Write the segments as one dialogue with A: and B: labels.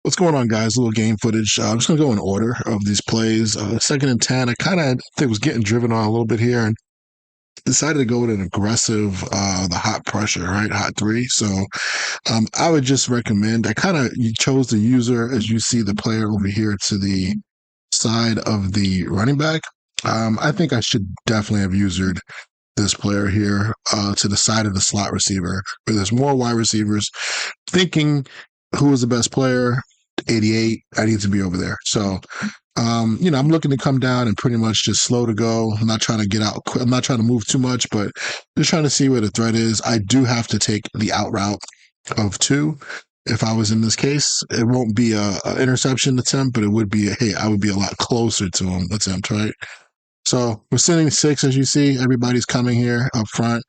A: What's going on, guys? A little game footage. I'm just going to go in order of these plays. Second and 10, I kind of think was getting driven on a little bit here and decided to go with an aggressive, the hot pressure, right? Hot three. So I would just recommend, I kind of chose the user as you see the player over here to the side of the running back. I think I should definitely have usered this player here to the side of the slot receiver where there's more wide receivers thinking who is the best player 88 I need to be over there. So I'm looking to come down and pretty much just slow to go. I'm not trying to get out. I'm not trying to move too much, but just trying to see where the threat is. I do have to take the out route of two. If I was in this case, it won't be a interception attempt, but it would be I would be a lot closer to him attempt, right? So we're sitting six, as you see. Everybody's coming here up front.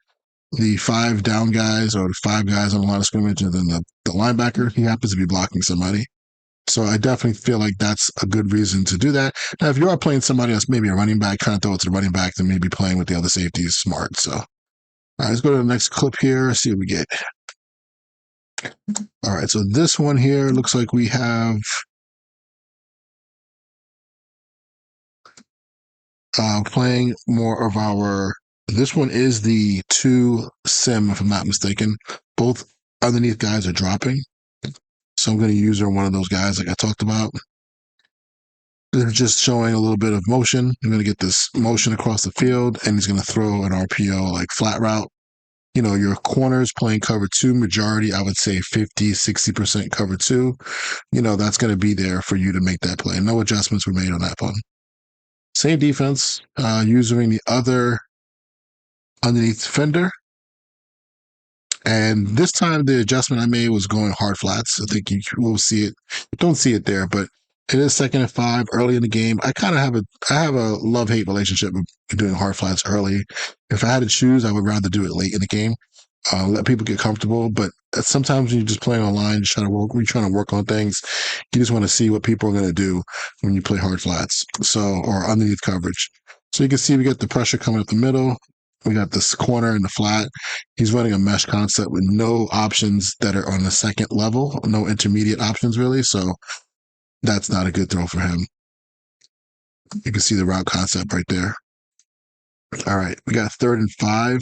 A: The five down guys or the five guys on the line of scrimmage, and then the linebacker, he happens to be blocking somebody. So I definitely feel like that's a good reason to do that. Now, if you are playing somebody else, maybe a running back, kind of throw it to the running back, then maybe playing with the other safety is smart. So, all right, let's go to the next clip here, see what we get. All right, so this one here looks like we have playing more of our, this one is the two sim, if I'm not mistaken. Both underneath guys are dropping. So I'm going to use one of those guys like I talked about. They're just showing a little bit of motion. I'm going to get this motion across the field, and he's going to throw an RPO, like flat route. You know, your corners playing cover two, majority, I would say 50, 60% cover two. You know, that's going to be there for you to make that play. No adjustments were made on that one. Same defense, using the other underneath defender. And this time the adjustment I made was going hard flats. I think you will see it. Don't see it there, but it is second and 5 early in the game. I have a love-hate relationship with doing hard flats early. If I had to choose, I would rather do it late in the game. Let people get comfortable, but sometimes when you're just playing online, just you're trying to work on things. You just want to see what people are going to do when you play hard flats. So, or underneath coverage. So you can see we get the pressure coming up the middle. We got this corner and the flat. He's running a mesh concept with no options that are on the second level, no intermediate options really. So that's not a good throw for him. You can see the route concept right there. All right, we got third and 5.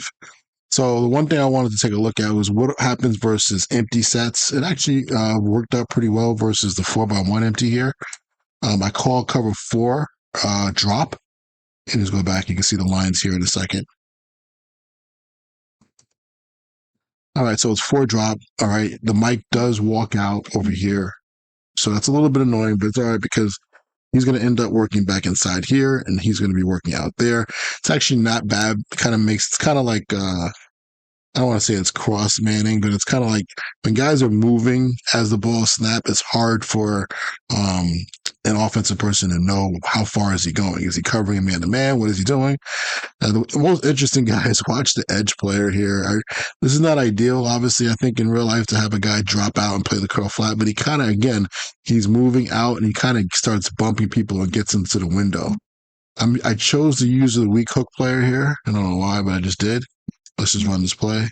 A: So the one thing I wanted to take a look at was what happens versus empty sets. It actually worked out pretty well versus the 4x1 empty here. I call cover 4 drop. And just go back. You can see the lines here in a second. All right, so it's 4 drop. All right, the mic does walk out over here. So that's a little bit annoying, but it's all right because he's going to end up working back inside here, and he's going to be working out there. It's actually not bad. It's kind of like, I don't want to say it's cross manning, but it's kind of like when guys are moving as the ball snaps, it's hard for an offensive person to know how far is he going. Is he covering man to man? What is he doing? The most interesting guy is watch the edge player here. This is not ideal, obviously, I think, in real life to have a guy drop out and play the curl flat, but he kind of, again, he's moving out and he kind of starts bumping people and gets into the window. I chose to use the weak hook player here. I don't know why, but I just did. Let's just run this play.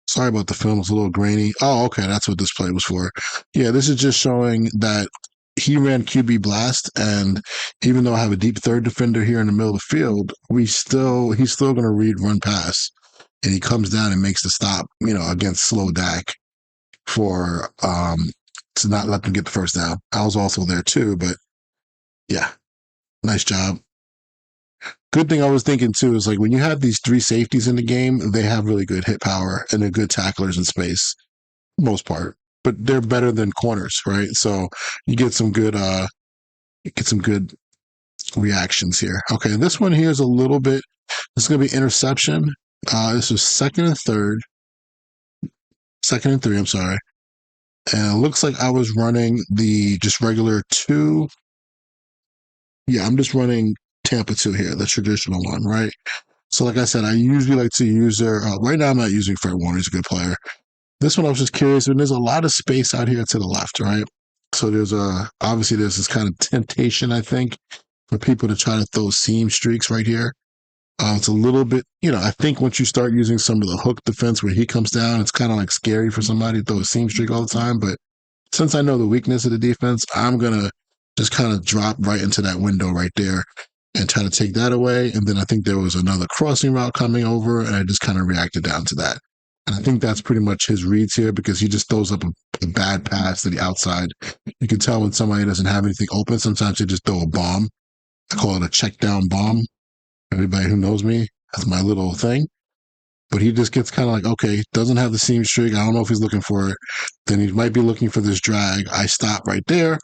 A: Sorry about the film. It's a little grainy. Oh, okay. That's what this play was for. Yeah, this is just showing that he ran QB blast, and even though I have a deep third defender here in the middle of the field, he's still going to read run pass, and he comes down and makes the stop, against slow Dak for to not let them get the first down. I was also there too, but yeah, nice job. Good thing I was thinking too is like when you have these 3 safeties in the game, they have really good hit power and they're good tacklers in space, most part. But they're better than corners, right? So you get some good reactions here. Okay, this one here is a little bit. This is going to be interception. This is second and 3. I'm sorry. And it looks like I was running the just regular 2. Yeah, I'm just running Tampa 2 here, the traditional one, right? So like I said, I usually like to use right now I'm not using Fred Warner. He's a good player. This one I was just curious, and there's a lot of space out here to the left, right? So obviously there's this kind of temptation, I think, for people to try to throw seam streaks right here. It's a little bit, I think once you start using some of the hook defense where he comes down, it's kind of like scary for somebody to throw a seam streak all the time. But since I know the weakness of the defense, I'm going to just kind of drop right into that window right there and try to take that away. And then I think there was another crossing route coming over, and I just kind of reacted down to that. And I think that's pretty much his reads here because he just throws up a bad pass to the outside. You can tell when somebody doesn't have anything open, sometimes they just throw a bomb. I call it a check down bomb. Everybody who knows me, that's my little thing. But he just gets kind of like, okay, doesn't have the seam streak. I don't know if he's looking for it. Then he might be looking for this drag. I stop right there.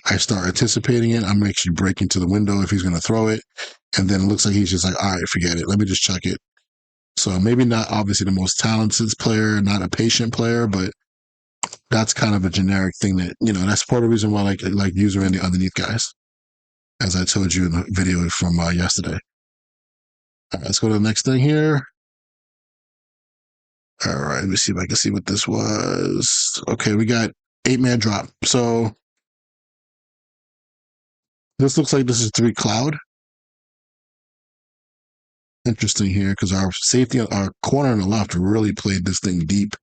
A: I start anticipating it. I'm actually breaking to the window if he's going to throw it. And then it looks like he's just like, all right, forget it. Let me just chuck it. So maybe not obviously the most talented player, not a patient player, but that's kind of a generic thing that, that's part of the reason why I like user underneath guys, as I told you in the video from yesterday. All right, let's go to the next thing here. All right, let me see if I can see what this was. Okay, we got 8-man drop. So this looks like this is 3 cloud. Interesting here because our safety, our corner on the left really played this thing deep.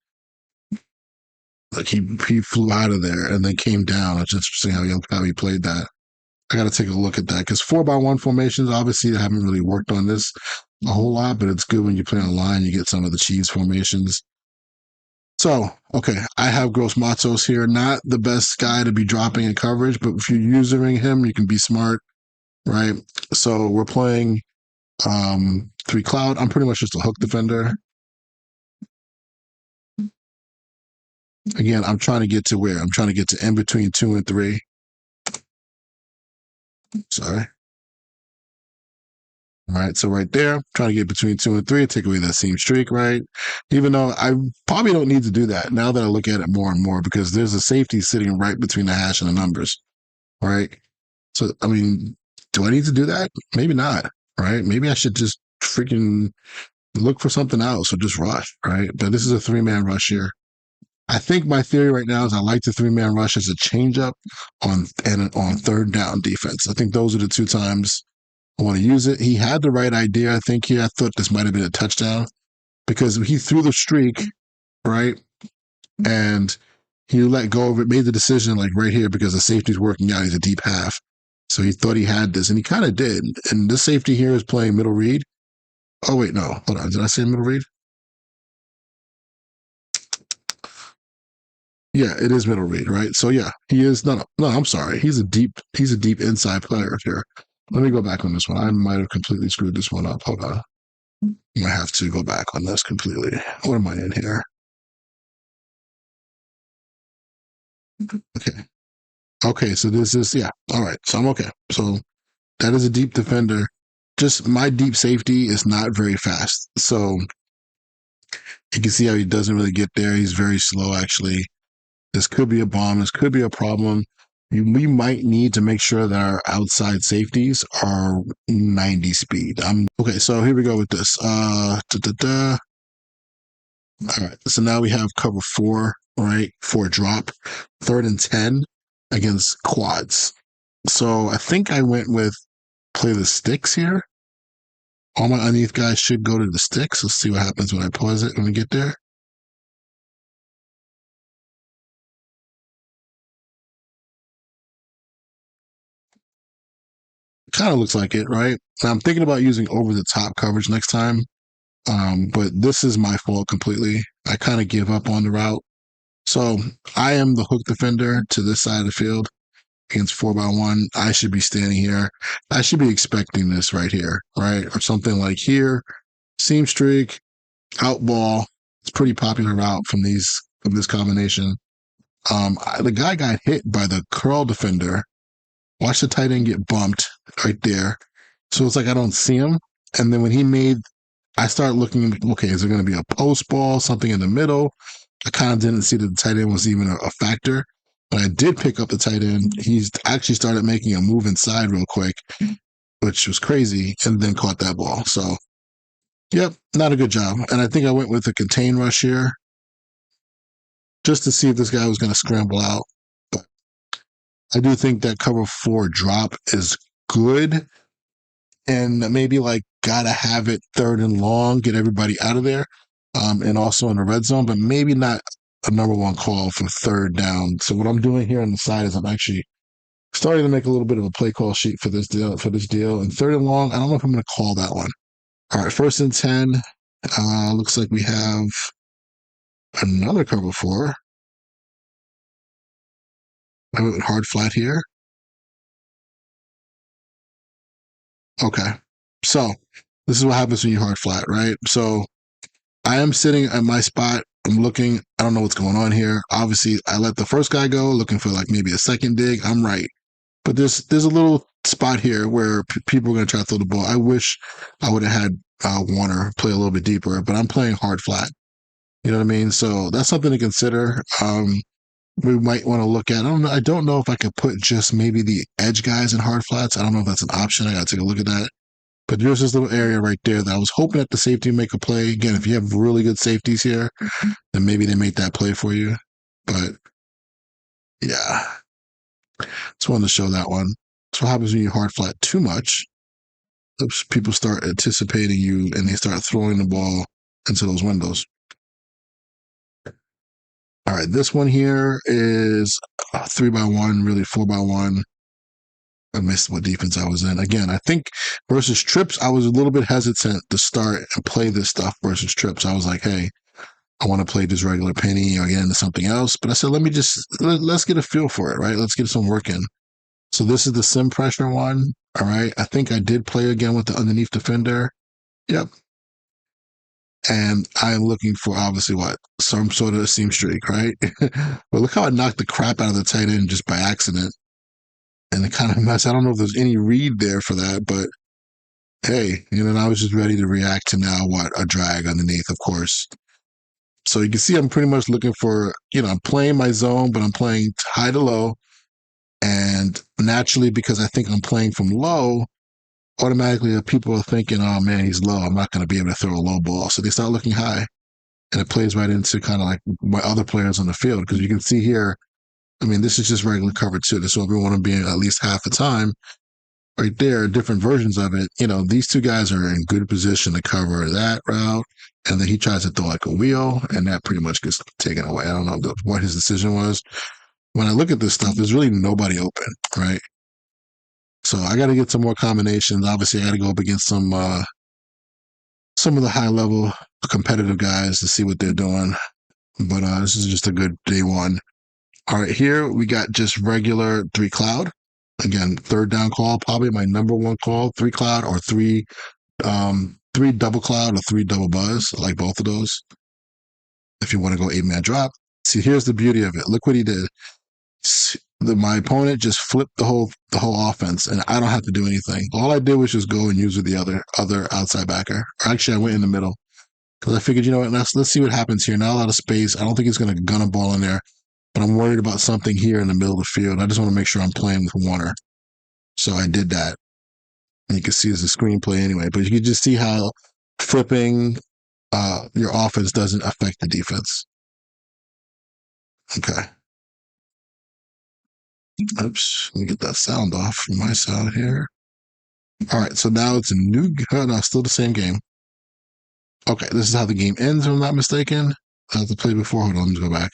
A: Like he flew out of there and then came down. It's interesting how he played that. I got to take a look at that because 4x1 formations, obviously, I haven't really worked on this a whole lot, but it's good when you play on a line, you get some of the cheese formations. So, okay, I have Gross Matos here. Not the best guy to be dropping in coverage, but if you're using him, you can be smart, right? So we're playing 3 cloud. I'm pretty much just a hook defender. Again, I'm trying to get to where? I'm trying to get to in between 2 and 3. Sorry. All right, so right there, trying to get between 2 and 3, take away that seam streak, right? Even though I probably don't need to do that now that I look at it more and more because there's a safety sitting right between the hash and the numbers, right? So, I mean, do I need to do that? Maybe not, right? Maybe I should just freaking look for something else or just rush, right? But this is a 3-man rush here. I think my theory right now is I like the 3-man rush as a changeup on 3rd down defense. I think those are the 2 times I want to use it. He had the right idea, I think, here. I thought this might have been a touchdown because he threw the streak, right? And he let go of it, made the decision like right here because the safety's working out. He's a deep half. So he thought he had this, and he kind of did. And this safety here is playing middle read. Oh, wait, no. Hold on. Did I say middle read? Yeah, it is middle read, right? So yeah, he is no, I'm sorry. He's a deep inside player here. Let me go back on this one. I might have completely screwed this one up. Hold on. I have to go back on this completely. What am I in here? Okay. Okay, so this is yeah. All right. So I'm okay. So that is a deep defender. Just my deep safety is not very fast. So you can see how he doesn't really get there. He's very slow actually. This could be a bomb. This could be a problem. We might need to make sure that our outside safeties are 90 speed. Okay, so here we go with this. All right, so now we have cover 4, right, for a drop, 3rd and 10 against quads. So I think I went with play the sticks here. All my underneath guys should go to the sticks. Let's see what happens when I pause it when we get there. Kind of looks like it, right? And I'm thinking about using over the top coverage next time. But this is my fault completely. I kind of give up on the route. So I am the hook defender to this side of the field against 4x1. I should be standing here. I should be expecting this right here, right? Or something like here, seam streak, out ball. It's pretty popular route from this combination. The guy got hit by the curl defender. Watch the tight end get bumped right there. So it's like I don't see him. And then when he made, I start looking, okay, is there going to be a post ball, something in the middle? I kind of didn't see that the tight end was even a factor. But I did pick up the tight end. He's actually started making a move inside real quick, which was crazy, and then caught that ball. So, yep, not a good job. And I think I went with a contain rush here just to see if this guy was going to scramble out. But I do think that cover 4 drop is good. And maybe like gotta have it third and long, get everybody out of there, and also in the red zone, but maybe not a number one call for third down. So what I'm doing here on the side is I'm actually starting to make a little bit of a play call sheet for this deal. And third and long, I don't know if I'm going to call that one. All right, 1st and 10. Looks like we have another cover four. I went with hard flat here. Okay. So this is what happens when you hard flat, right? So I am sitting at my spot. I'm looking. I don't know what's going on here. Obviously, I let the first guy go, looking for like maybe a second dig. I'm right. But there's a little spot here where people are going to try to throw the ball. I wish I would have had Warner play a little bit deeper, but I'm playing hard flat. You know what I mean? So that's something to consider. We might want to look at. I don't know if I could put just maybe the edge guys in hard flats. I don't know if that's an option. I got to take a look at that. But there's this little area right there that I was hoping that the safety would make a play. Again, if you have really good safeties here, then maybe they make that play for you. But yeah, just wanted to show that one. That's what happens when you hard flat too much. People start anticipating you and they start throwing the ball into those windows. All right, this one here is 3x1, really 4x1. I missed what defense I was in. Again, I think versus trips, I was a little bit hesitant to start and play this stuff versus trips. I was like, hey, I want to play this regular penny or get into something else. But I said, let's get a feel for it, right? Let's get some work in. So this is the sim pressure one. All right. I think I did play again with the underneath defender. Yep. And I'm looking for obviously what? Some sort of seam streak, right? But look how I knocked the crap out of the tight end just by accident. And it kind of mess. I don't know if there's any read there for that, but hey, I was just ready to react to now what? A drag underneath, of course. So you can see I'm pretty much looking for, I'm playing my zone, but I'm playing high to low. And naturally, because I think I'm playing from low, automatically people are thinking, oh man, he's low. I'm not going to be able to throw a low ball. So they start looking high. And it plays right into kind of like my other players on the field. Because you can see here, this is just regular cover too. So if we want to be at least half the time, right there, different versions of it. These two guys are in good position to cover that route. And then he tries to throw like a wheel, and that pretty much gets taken away. I don't know what his decision was. When I look at this stuff, there's really nobody open, right? So I got to get some more combinations. Obviously, I got to go up against some of the high level competitive guys to see what they're doing. But this is just a good day one. All right, here we got just regular 3 cloud. Again, third down call, probably my number one call, 3 cloud or 3 double cloud or 3 double buzz. I like both of those. If you want to go 8-man drop. See, here's the beauty of it. Look what he did. My opponent just flipped the whole offense, and I don't have to do anything. All I did was just go and use with the other outside backer. Or actually, I went in the middle because I figured, what, let's see what happens here. Not a lot of space. I don't think he's going to gun a ball in there, but I'm worried about something here in the middle of the field. I just want to make sure I'm playing with Warner. So I did that. And you can see it's a screenplay anyway, but you can just see how flipping your offense doesn't affect the defense. Okay. Oops, let me get that sound off from my side here. All right, so now it's a new, no, still the same game. Okay, this is how the game ends, if I'm not mistaken. I have to play before. Hold on, let me go back.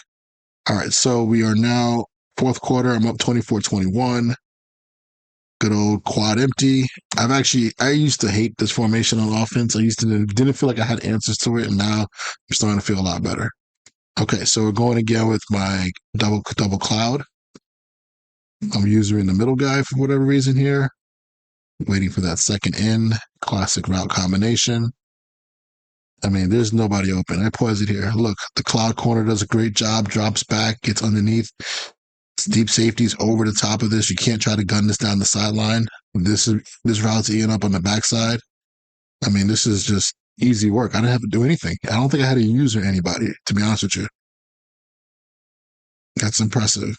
A: All right, so we are now fourth quarter. I'm up 24-21. Good old quad empty. I used to hate this formation on offense. I used to didn't feel like I had answers to it, and now I'm starting to feel a lot better. Okay, so we're going again with my double cloud. I'm using the middle guy for whatever reason here. Waiting for that second in. Classic route combination. There's nobody open. I pause it here. Look, the cloud corner does a great job, drops back, gets underneath. Deep safeties over the top of this. You can't try to gun this down the sideline. This route's eating up on the backside. This is just easy work. I didn't have to do anything. I don't think I had to use or anybody, to be honest with you. That's impressive.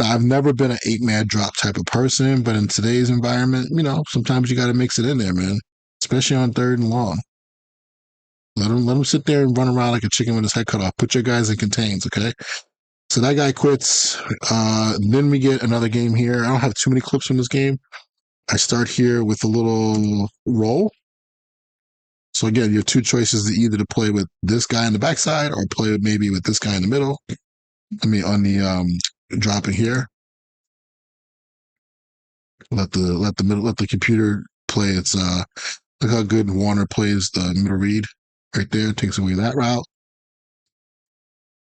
A: I've never been an 8-man drop type of person, but in today's environment, sometimes you got to mix it in there, man, especially on third and long. Let him sit there and run around like a chicken with his head cut off. Put your guys in contains, okay? So that guy quits. Then we get another game here. I don't have too many clips from this game, I start here with a little roll. So again, you have two choices either to play with this guy in the backside or play maybe with this guy in the middle. I mean, on the dropping here, let the computer play its look how good Warner plays the middle read right there, takes away that route.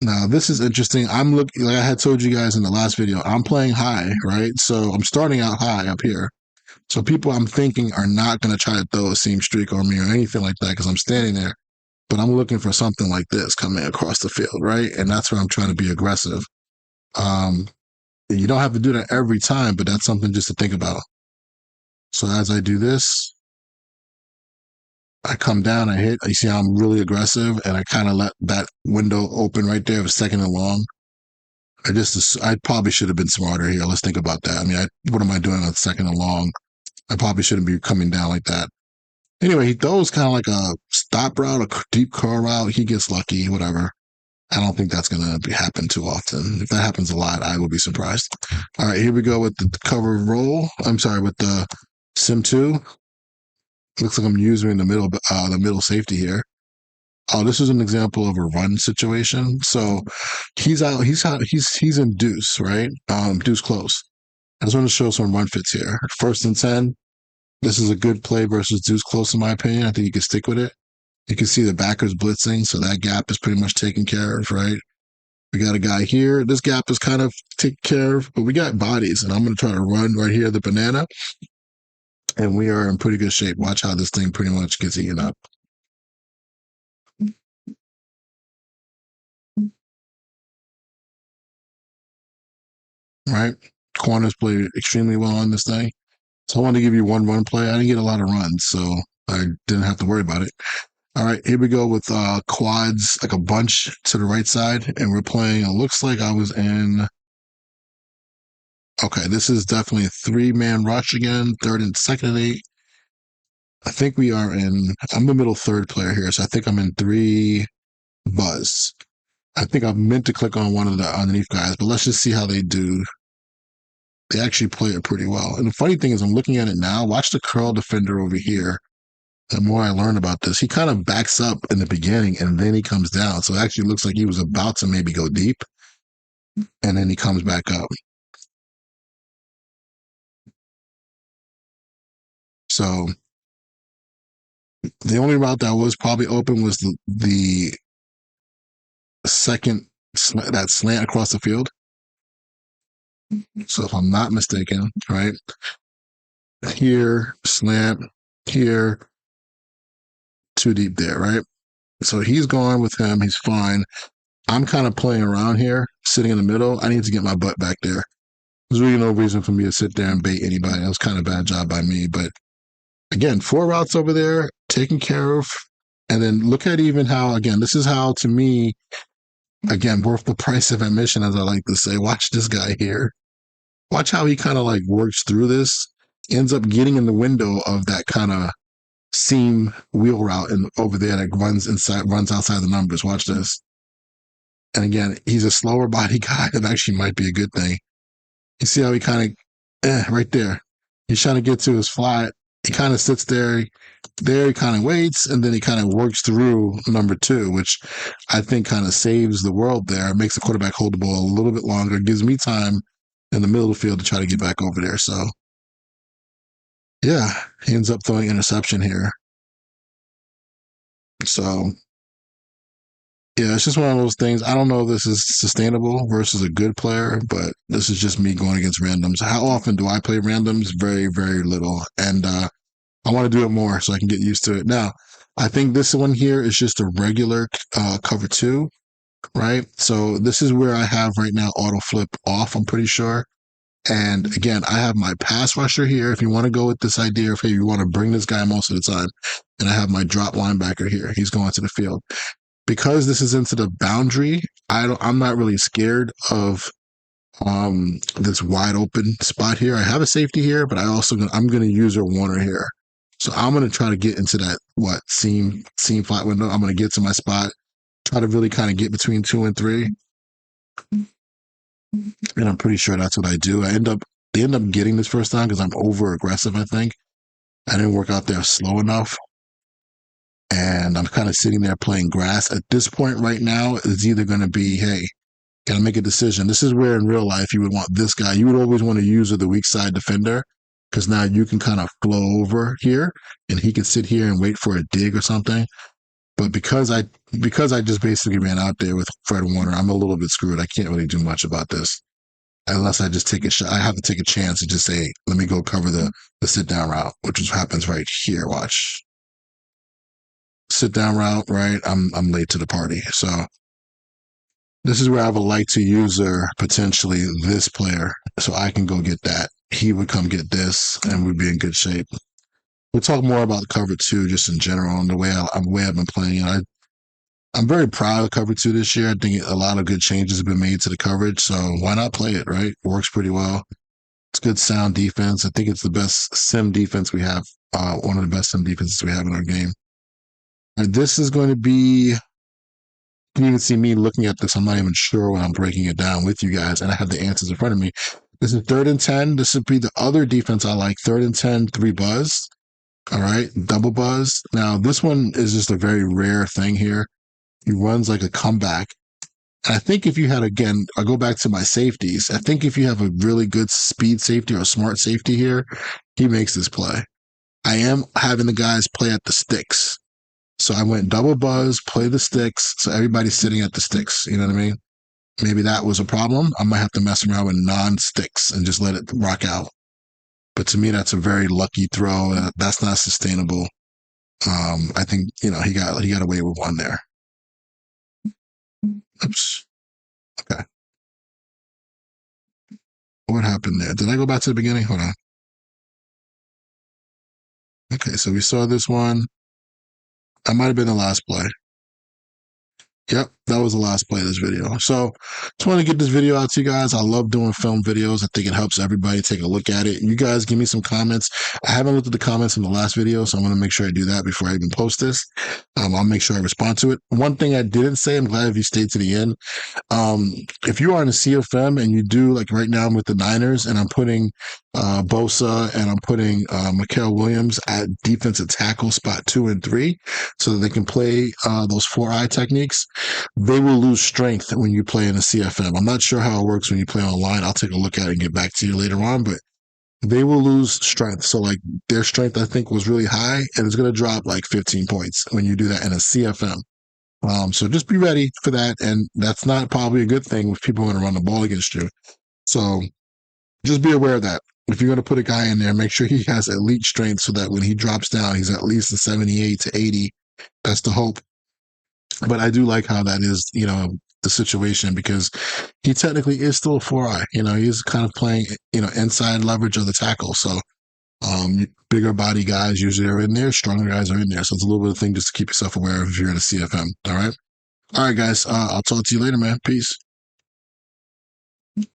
A: Now this is interesting. I'm looking like I had told you guys in the last video. I'm playing high, right? So I'm starting out high up here. So people I'm thinking are not going to try to throw a seam streak on me or anything like that because I'm standing there. But I'm looking for something like this coming across the field, right? And that's where I'm trying to be aggressive. Um, you don't have to do that every time, but that's something just to think about. So as I do this, I come down, I hit, you see how I'm really aggressive, and I kind of let that window open right there of second and long. I probably should have been smarter here. Let's think about that. I mean, what am I doing on second and long? I probably shouldn't be coming down like that. Anyway, he throws kind of like a stop route, a deep curl route. He gets lucky, whatever. I don't think that's going to happen too often. If that happens a lot, I will be surprised. All right, here we go with the cover roll. I'm sorry, with the Sim 2. Looks like I'm using the middle safety here. Oh, this is an example of a run situation. So he's in deuce, right? Deuce close. I just want to show some run fits here. First and 10. This is a good play versus deuce close, in my opinion. I think you can stick with it. You can see the backers blitzing, so that gap is pretty much taken care of, right? We got a guy here. This gap is kind of taken care of, but we got bodies, and I'm going to try to run right here, the banana, and we are in pretty good shape. Watch how this thing pretty much gets eaten up. Right? Corners played extremely well on this thing. So I wanted to give you one run play. I didn't get a lot of runs, so I didn't have to worry about it. All right, here we go with quads, like a bunch to the right side, and we're playing. It looks like I was in. Okay, this is definitely a three-man rush again, third and second and 8. I think we are in. I'm the middle third player here, so I think I'm in 3 buzz. I think I meant to click on one of the underneath guys, but let's just see how they do. They actually play it pretty well. And the funny thing is, I'm looking at it now. Watch the curl defender over here. The more I learn about this, he kind of backs up in the beginning and then he comes down. So it actually looks like he was about to maybe go deep and then he comes back up. So the only route that was probably open was the second, that slant across the field. So if I'm not mistaken, right here, slant here, too deep there, right? So he's going with him. He's fine. I'm kind of playing around here, sitting in the middle. I need to get my butt back there. There's really no reason for me to sit there and bait anybody. That was kind of a bad job by me. But again, 4 routes over there, taken care of. And then look at even how, again, this is how, to me, again, worth the price of admission, as I like to say. Watch this guy here. Watch how he kind of like works through this, ends up getting in the window of that kind of seam wheel route and over there that runs outside the numbers. Watch this. And again, he's a slower body guy. That actually might be a good thing. You see how he kind of, right there. He's trying to get to his flat. He kind of sits there. There he kind of waits, and then he kind of works through number 2, which I think kind of saves the world there. Makes the quarterback hold the ball a little bit longer. Gives me time in the middle of the field to try to get back over there. So, yeah, he ends up throwing interception here. So, yeah, it's just one of those things. I don't know if this is sustainable versus a good player, but this is just me going against randoms. How often do I play randoms? Very, very little. And I want to do it more so I can get used to it. Now, I think this one here is just a regular cover 2, right? So this is where I have right now auto flip off, I'm pretty sure. And again, I have my pass rusher here. If you want to go with this idea of, hey, you want to bring this guy most of the time. And I have my drop linebacker here. He's going to the field. Because this is into the boundary, I'm not really scared of this wide open spot here. I have a safety here, but I'm gonna use a Warner here. So I'm gonna try to get into that seam flat window. I'm gonna get to my spot, try to really kind of get between 2 and 3. And I'm pretty sure that's what I do. I end up They end up getting this first time because I'm over aggressive, I think. I didn't work out there slow enough. And I'm kind of sitting there playing grass. At this point right now, it's either going to be, hey, can I make a decision? This is where in real life you would want this guy. You would always want to use the weak side defender because now you can kind of flow over here and he can sit here and wait for a dig or something. But because I just basically ran out there with Fred Warner, I'm a little bit screwed. I can't really do much about this unless I just take a shot. I have to take a chance and just say, let me go cover the sit down route, which is happens right here. Watch. Sit down route, right? I'm late to the party. So this is where I would like to user potentially this player so I can go get that. He would come get this and we'd be in good shape. We'll talk more about the cover two just in general and the way I've been playing it. I'm very proud of cover two this year. I think a lot of good changes have been made to the coverage. So why not play it, right? It works pretty well. It's good sound defense. I think it's the best sim defense we have. One of the best sim defenses we have in our game. And this is going to be, you can even see me looking at this. I'm not even sure when I'm breaking it down with you guys, and I have the answers in front of me. This is 3rd and 10. This would be the other defense I like. 3rd and 10, 3 buzz. All right, double buzz. Now, this one is just a very rare thing here. He runs like a comeback. And I think if you had, again, I go back to my safeties. I think if you have a really good speed safety or a smart safety here, he makes this play. I am having the guys play at the sticks. So I went double buzz, play the sticks. So everybody's sitting at the sticks. You know what I mean? Maybe that was a problem. I might have to mess around with non-sticks and just let it rock out. But to me, that's a very lucky throw. That's not sustainable. I think he got away with one there. Oops. Okay. What happened there? Did I go back to the beginning? Hold on. Okay, so we saw this one. That might have been the last play. Yep, that was the last play of this video. So just want to get this video out to you guys. I love doing film videos. I think it helps everybody take a look at it. You guys give me some comments. I haven't looked at the comments in the last video, so I'm going to make sure I do that before I even post this. I'll make sure I respond to it. One thing I didn't say, I'm glad if you stayed to the end. If you are in a CFM and you do, like right now I'm with the Niners and I'm putting Bosa and I'm putting Mikael Williams at defensive tackle spot 2 and 3 so that they can play those 4-eye techniques, they will lose strength when you play in a CFM. I'm not sure how it works when you play online. I'll take a look at it and get back to you later on, but they will lose strength. So like their strength, I think, was really high and it's going to drop like 15 points when you do that in a CFM. So just be ready for that. And that's not probably a good thing if people want to run the ball against you. So just be aware of that. If you're going to put a guy in there, make sure he has elite strength so that when he drops down, he's at least a 78 to 80. That's the hope. But I do like how that is, the situation because he technically is still a 4-eye. He's kind of playing, inside leverage of the tackle. So bigger body guys usually are in there, stronger guys are in there. So it's a little bit of thing just to keep yourself aware of if you're in a CFM. All right. All right, guys. I'll talk to you later, man. Peace.